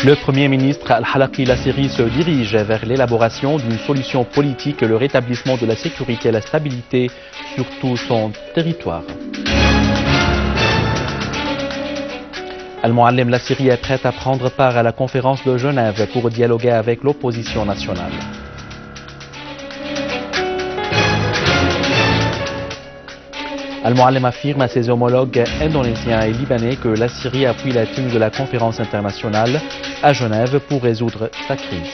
Le Premier ministre Al-Halaqi Lasseri se dirige vers l'élaboration d'une solution politique et le rétablissement de la sécurité et la stabilité sur tout son territoire. Al-Muallim Lasseri est prêt à prendre part à la conférence de Genève pour dialoguer avec l'opposition nationale. Al-Muallim affirme à ses homologues indonésiens et libanais que la Syrie appuie la tenue de la conférence internationale à Genève pour résoudre sa crise.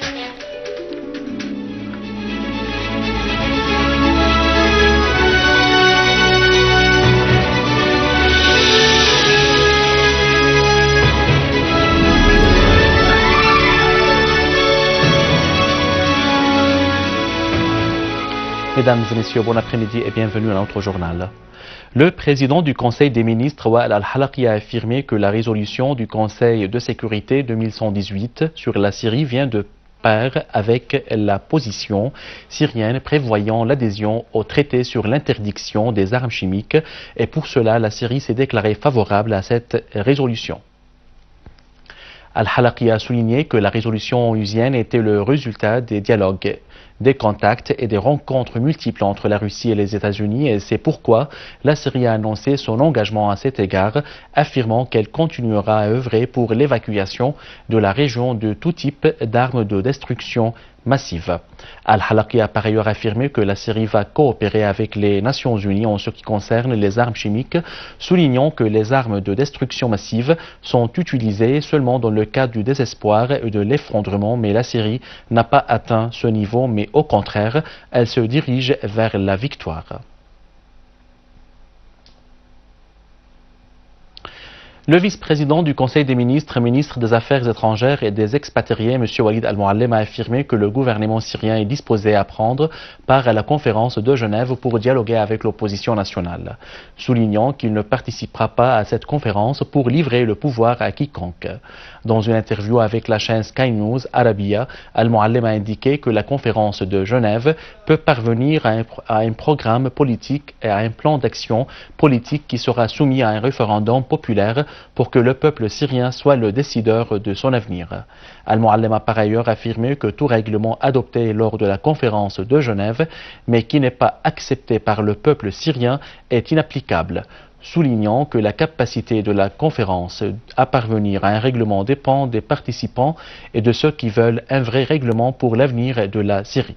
Mesdames et messieurs, bon après-midi et bienvenue à notre journal. Le président du Conseil des ministres, Wael Al-Halaqi, a affirmé que la résolution du Conseil de sécurité 2118 sur la Syrie vient de pair avec la position syrienne prévoyant l'adhésion au traité sur l'interdiction des armes chimiques et pour cela, la Syrie s'est déclarée favorable à cette résolution. Al-Halaqi a souligné que la résolution onusienne était le résultat des dialogues, des contacts et des rencontres multiples entre la Russie et les États-Unis et c'est pourquoi la Syrie a annoncé son engagement à cet égard, affirmant qu'elle continuera à œuvrer pour l'évacuation de la région de tout type d'armes de destruction massive. Al-Halaqi a par ailleurs affirmé que la Syrie va coopérer avec les Nations Unies en ce qui concerne les armes chimiques, soulignant que les armes de destruction massive sont utilisées seulement dans le cas du désespoir et de l'effondrement, mais la Syrie n'a pas atteint ce niveau, mais au contraire, elle se dirige vers la victoire. Le vice-président du Conseil des ministres, ministre des Affaires étrangères et des expatriés, M. Walid Al-Muallim, a affirmé que le gouvernement syrien est disposé à prendre part à la conférence de Genève pour dialoguer avec l'opposition nationale, soulignant qu'il ne participera pas à cette conférence pour livrer le pouvoir à quiconque. Dans une interview avec la chaîne Sky News Arabia, Al-Muallim a indiqué que la conférence de Genève peut parvenir à un programme politique et à un plan d'action politique qui sera soumis à un référendum populaire pour que le peuple syrien soit le décideur de son avenir. Al-Muallim a par ailleurs affirmé que tout règlement adopté lors de la conférence de Genève, mais qui n'est pas accepté par le peuple syrien, est inapplicable, soulignant que la capacité de la conférence à parvenir à un règlement dépend des participants et de ceux qui veulent un vrai règlement pour l'avenir de la Syrie.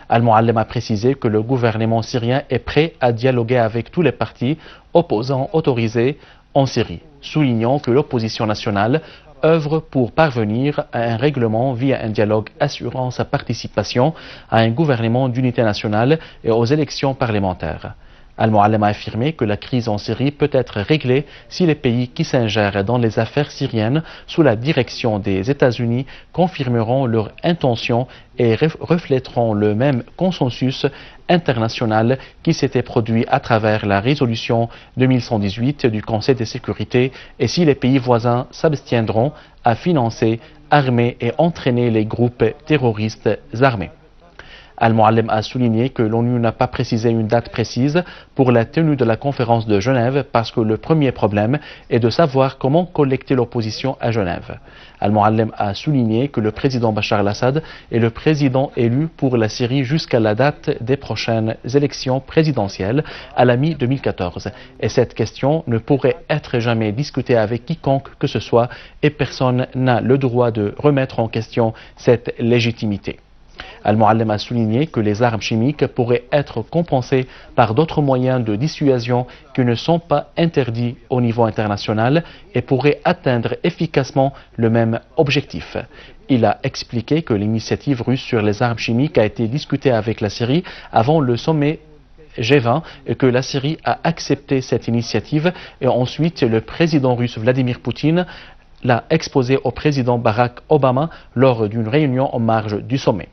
Al-Muallim a précisé que le gouvernement syrien est prêt à dialoguer avec tous les partis opposants autorisés en Syrie, soulignant que l'opposition nationale œuvre pour parvenir à un règlement via un dialogue assurant sa participation à un gouvernement d'unité nationale et aux élections parlementaires. Al-Muallim a affirmé que la crise en Syrie peut être réglée si les pays qui s'ingèrent dans les affaires syriennes sous la direction des États-Unis confirmeront leur intention et reflèteront le même consensus international qui s'était produit à travers la résolution 2118 du Conseil de sécurité et si les pays voisins s'abstiendront à financer, armer et entraîner les groupes terroristes armés. Al-Muallim a souligné que l'ONU n'a pas précisé une date précise pour la tenue de la conférence de Genève parce que le premier problème est de savoir comment collecter l'opposition à Genève. Al-Muallim a souligné que le président Bachar al-Assad est le président élu pour la Syrie jusqu'à la date des prochaines élections présidentielles à la mi-2014 et cette question ne pourrait être jamais discutée avec quiconque que ce soit et personne n'a le droit de remettre en question cette légitimité. Al-Muallim a souligné que les armes chimiques pourraient être compensées par d'autres moyens de dissuasion qui ne sont pas interdits au niveau international et pourraient atteindre efficacement le même objectif. Il a expliqué que l'initiative russe sur les armes chimiques a été discutée avec la Syrie avant le sommet G20 et que la Syrie a accepté cette initiative et ensuite le président russe Vladimir Poutine l'a exposé au président Barack Obama lors d'une réunion en marge du sommet.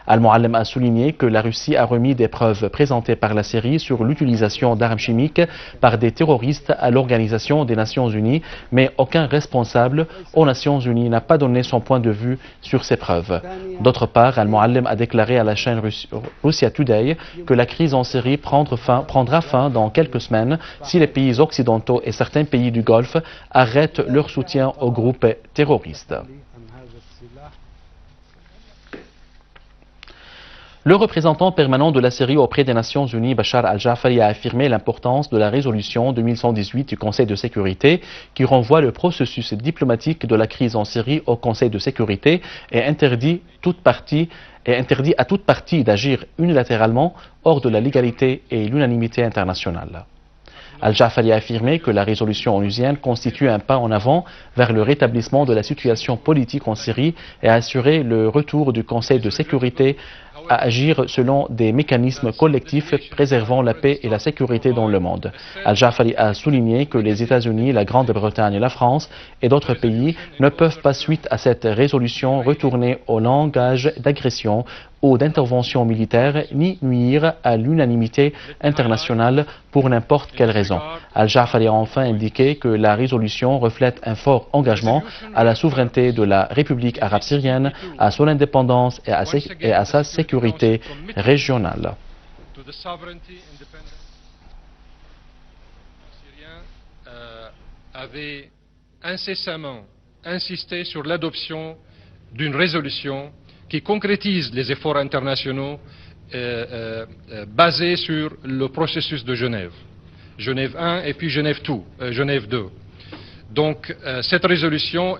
Al-Muallem a souligné que la Russie a remis des preuves présentées par la Syrie sur l'utilisation d'armes chimiques par des terroristes à l'Organisation des Nations Unies, mais aucun responsable aux Nations Unies n'a pas donné son point de vue sur ces preuves. D'autre part, Al-Muallem a déclaré à la chaîne Russia Today que la crise en Syrie prendra fin dans quelques semaines si les pays occidentaux et certains pays du Golfe arrêtent leur soutien aux groupes terroristes. Le représentant permanent de la Syrie auprès des Nations Unies, Bachar al-Jafari, a affirmé l'importance de la résolution 2118 du Conseil de sécurité qui renvoie le processus diplomatique de la crise en Syrie au Conseil de sécurité et interdit à toute partie d'agir unilatéralement hors de la légalité et l'unanimité internationale. Al-Jafari a affirmé que la résolution onusienne constitue un pas en avant vers le rétablissement de la situation politique en Syrie et a assuré le retour du Conseil de sécurité à agir selon des mécanismes collectifs préservant la paix et la sécurité dans le monde. Al-Jafari a souligné que les États-Unis, la Grande-Bretagne, la France et d'autres pays ne peuvent pas, suite à cette résolution, retourner au langage d'agression ou d'intervention militaire, ni nuire à l'unanimité internationale pour n'importe quelle raison. Al-Jafari a enfin indiqué que la résolution reflète un fort engagement à la souveraineté de la République arabe syrienne, à son indépendance et à sa sécurité régionale. Avait incessamment insisté sur l'adoption d'une résolution qui concrétise les efforts internationaux basés sur le processus de Genève. Genève 1 et puis Genève 2. Donc cette résolution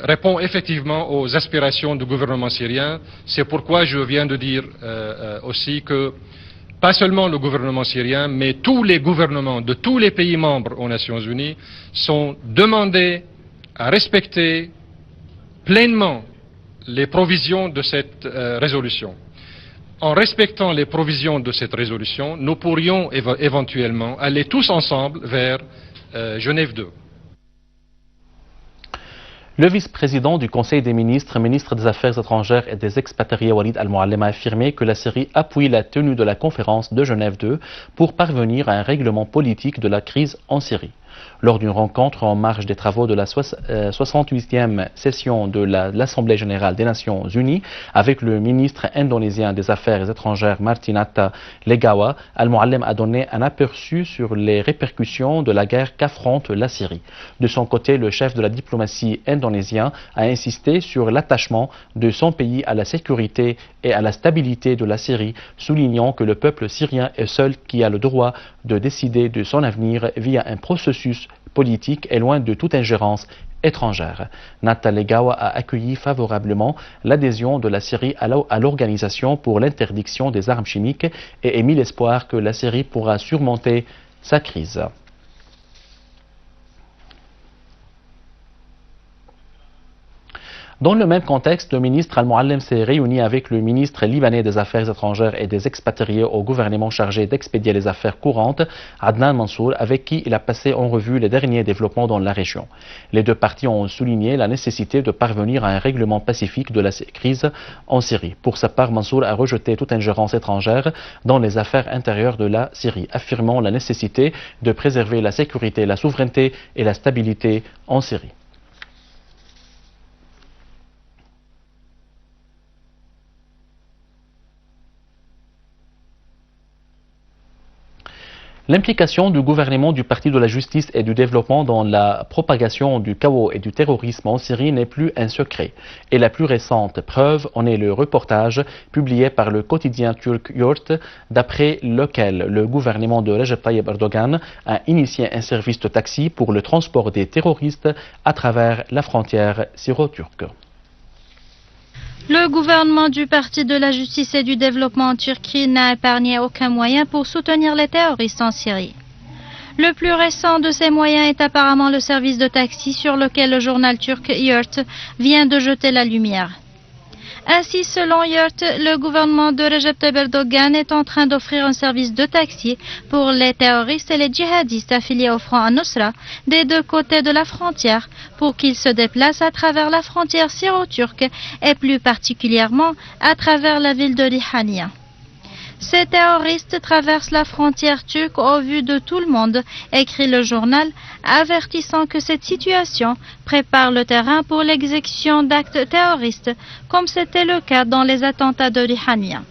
répond effectivement aux aspirations du gouvernement syrien. C'est pourquoi je viens de dire aussi que pas seulement le gouvernement syrien, mais tous les gouvernements de tous les pays membres aux Nations Unies sont demandés à respecter pleinement les provisions de cette résolution. En respectant les provisions de cette résolution, nous pourrions éventuellement aller tous ensemble vers Genève 2. Le vice-président du Conseil des ministres, ministre des Affaires étrangères et des expatriés Walid al-Muallem a affirmé que la Syrie appuie la tenue de la conférence de Genève 2 pour parvenir à un règlement politique de la crise en Syrie. Lors d'une rencontre en marge des travaux de la 68e session de l'Assemblée générale des Nations Unies avec le ministre indonésien des Affaires étrangères Martinata Legawa, Al-Muallem a donné un aperçu sur les répercussions de la guerre qu'affronte la Syrie. De son côté, le chef de la diplomatie indonésien a insisté sur l'attachement de son pays à la sécurité et à la stabilité de la Syrie, soulignant que le peuple syrien est seul qui a le droit de décider de son avenir via un processus politique et loin de toute ingérence étrangère. Nata Legawa a accueilli favorablement l'adhésion de la Syrie à l'Organisation pour l'interdiction des armes chimiques et émis l'espoir que la Syrie pourra surmonter sa crise. Dans le même contexte, le ministre Al-Muallem s'est réuni avec le ministre libanais des Affaires étrangères et des expatriés au gouvernement chargé d'expédier les affaires courantes, Adnan Mansour, avec qui il a passé en revue les derniers développements dans la région. Les deux parties ont souligné la nécessité de parvenir à un règlement pacifique de la crise en Syrie. Pour sa part, Mansour a rejeté toute ingérence étrangère dans les affaires intérieures de la Syrie, affirmant la nécessité de préserver la sécurité, la souveraineté et la stabilité en Syrie. L'implication du gouvernement du Parti de la Justice et du Développement dans la propagation du chaos et du terrorisme en Syrie n'est plus un secret. Et la plus récente preuve en est le reportage publié par le quotidien turc Yurt, d'après lequel le gouvernement de Recep Tayyip Erdogan a initié un service de taxi pour le transport des terroristes à travers la frontière syro-turque. Le gouvernement du Parti de la Justice et du Développement en Turquie n'a épargné aucun moyen pour soutenir les terroristes en Syrie. Le plus récent de ces moyens est apparemment le service de taxi sur lequel le journal turc Yurt vient de jeter la lumière. Ainsi, selon Yurt, le gouvernement de Recep Tayyip Erdogan est en train d'offrir un service de taxi pour les terroristes et les djihadistes affiliés au Front al-Nusra des deux côtés de la frontière pour qu'ils se déplacent à travers la frontière syro-turque et plus particulièrement à travers la ville de Rihania. Ces terroristes traversent la frontière turque au vu de tout le monde, écrit le journal, avertissant que cette situation prépare le terrain pour l'exécution d'actes terroristes, comme c'était le cas dans les attentats de Rihania.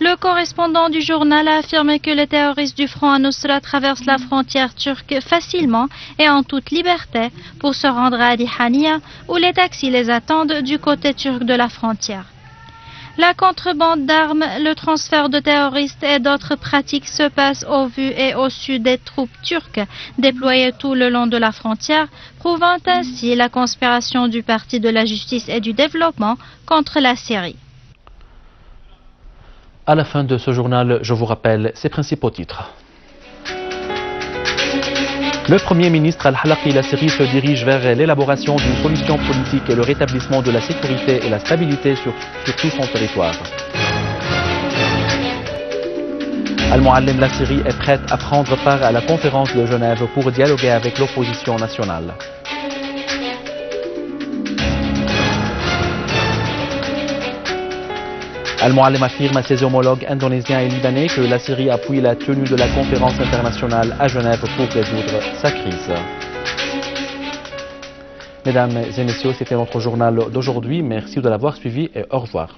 Le correspondant du journal a affirmé que les terroristes du Front al-Nusra traversent la frontière turque facilement et en toute liberté pour se rendre à Rihania, où les taxis les attendent du côté turc de la frontière. La contrebande d'armes, le transfert de terroristes et d'autres pratiques se passent au vu et au su des troupes turques déployées tout le long de la frontière, prouvant ainsi la conspiration du Parti de la Justice et du Développement contre la Syrie. À la fin de ce journal, je vous rappelle ses principaux titres. Le Premier ministre Al-Halaqi, la Syrie, se dirige vers l'élaboration d'une solution politique et le rétablissement de la sécurité et la stabilité sur tout son territoire. Al-Muallim, la Syrie, est prête à prendre part à la conférence de Genève pour dialoguer avec l'opposition nationale. Al-Muallim affirme à ses homologues indonésiens et libanais que la Syrie appuie la tenue de la conférence internationale à Genève pour résoudre sa crise. Mesdames et messieurs, c'était notre journal d'aujourd'hui. Merci de l'avoir suivi et au revoir.